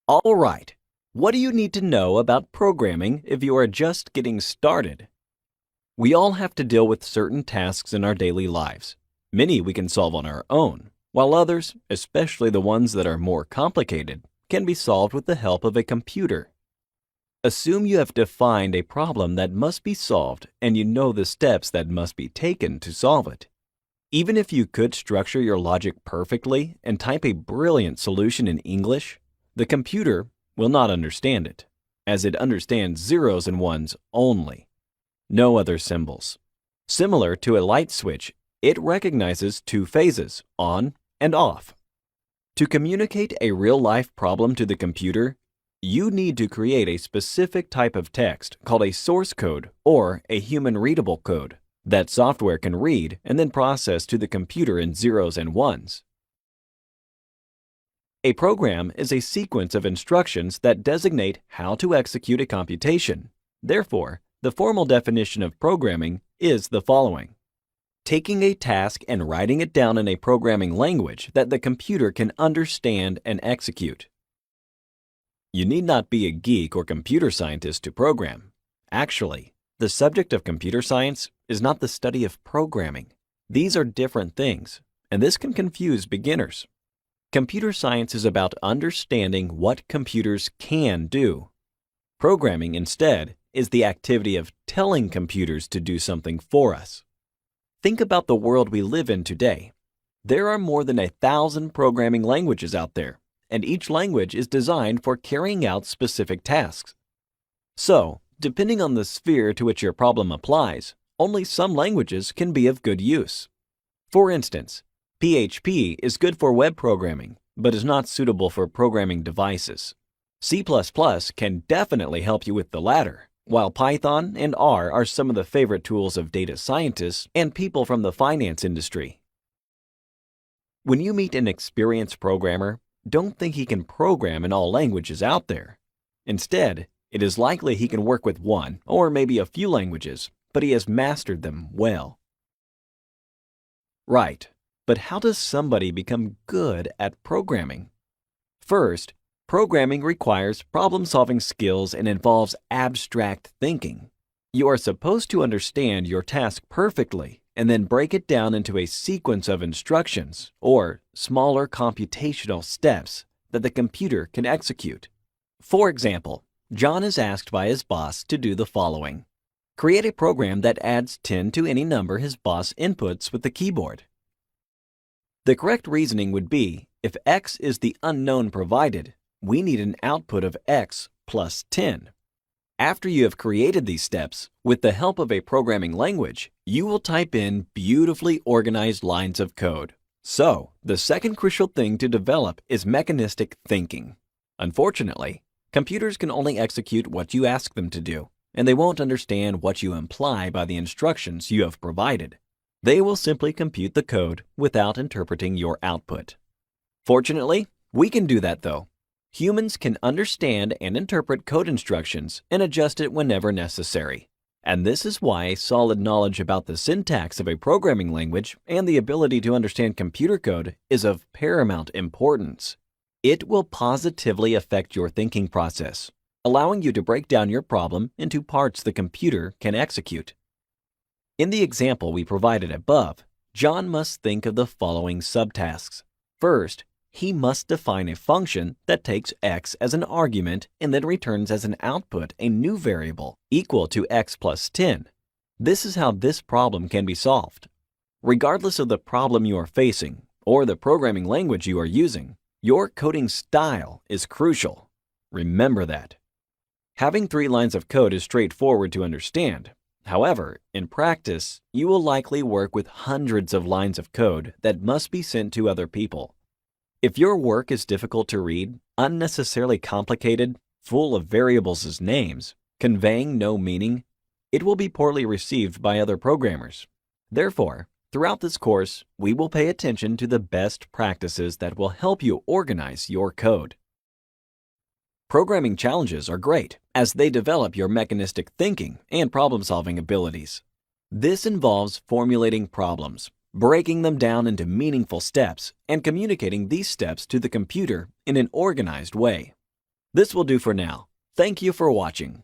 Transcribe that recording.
All right, what do you need to know about programming if you are just getting started? We all have to deal with certain tasks in our daily lives. Many we can solve on our own, while others, especially the ones that are more complicated, can be solved with the help of a computer. Assume you have defined a problem that must be solved and you know the steps that must be taken to solve it. Even if you could structure your logic perfectly and type a brilliant solution in English, the computer will not understand it, as it understands zeros and ones only, no other symbols. Similar to a light switch, it recognizes two phases, on and off. To communicate a real-life problem to the computer, you need to create a specific type of text called a source code or a human-readable code that software can read and then process to the computer in zeros and ones. A program is a sequence of instructions that designate how to execute a computation. Therefore, the formal definition of programming is the following: taking a task and writing it down in a programming language that the computer can understand and execute. You need not be a geek or computer scientist to program. Actually, the subject of computer science is not the study of programming. These are different things, and this can confuse beginners. Computer science is about understanding what computers can do. Programming, instead, is the activity of telling computers to do something for us. Think about the world we live in today. There are more than 1,000 programming languages out there, and each language is designed for carrying out specific tasks. So, depending on the sphere to which your problem applies, only some languages can be of good use. For instance, PHP is good for web programming, but is not suitable for programming devices. C++ can definitely help you with the latter, while Python and R are some of the favorite tools of data scientists and people from the finance industry. When you meet an experienced programmer, don't think he can program in all languages out there. Instead, it is likely he can work with one or maybe a few languages, but he has mastered them well. Right, but how does somebody become good at programming? First, programming requires problem-solving skills and involves abstract thinking. You are supposed to understand your task perfectly and then break it down into a sequence of instructions or smaller computational steps that the computer can execute. For example, John is asked by his boss to do the following: create a program that adds 10 to any number his boss inputs with the keyboard. The correct reasoning would be, if x is the unknown provided, we need an output of x plus 10. After you have created these steps, with the help of a programming language, you will type in beautifully organized lines of code. So, the second crucial thing to develop is mechanistic thinking. Unfortunately, computers can only execute what you ask them to do, and they won't understand what you imply by the instructions you have provided. They will simply compute the code without interpreting your output. Fortunately, we can do that though. Humans can understand and interpret code instructions and adjust it whenever necessary. And this is why a solid knowledge about the syntax of a programming language and the ability to understand computer code is of paramount importance. It will positively affect your thinking process, allowing you to break down your problem into parts the computer can execute. In the example we provided above, John must think of the following subtasks. First, he must define a function that takes x as an argument and then returns as an output a new variable equal to x plus 10. This is how this problem can be solved. Regardless of the problem you are facing or the programming language you are using, your coding style is crucial. Remember that. Having 3 lines of code is straightforward to understand. However, in practice, you will likely work with hundreds of lines of code that must be sent to other people. If your work is difficult to read, unnecessarily complicated, full of variables as names, conveying no meaning, it will be poorly received by other programmers. Therefore, throughout this course, we will pay attention to the best practices that will help you organize your code. Programming challenges are great as they develop your mechanistic thinking and problem-solving abilities. This involves formulating problems, breaking them down into meaningful steps, and communicating these steps to the computer in an organized way. This will do for now. Thank you for watching.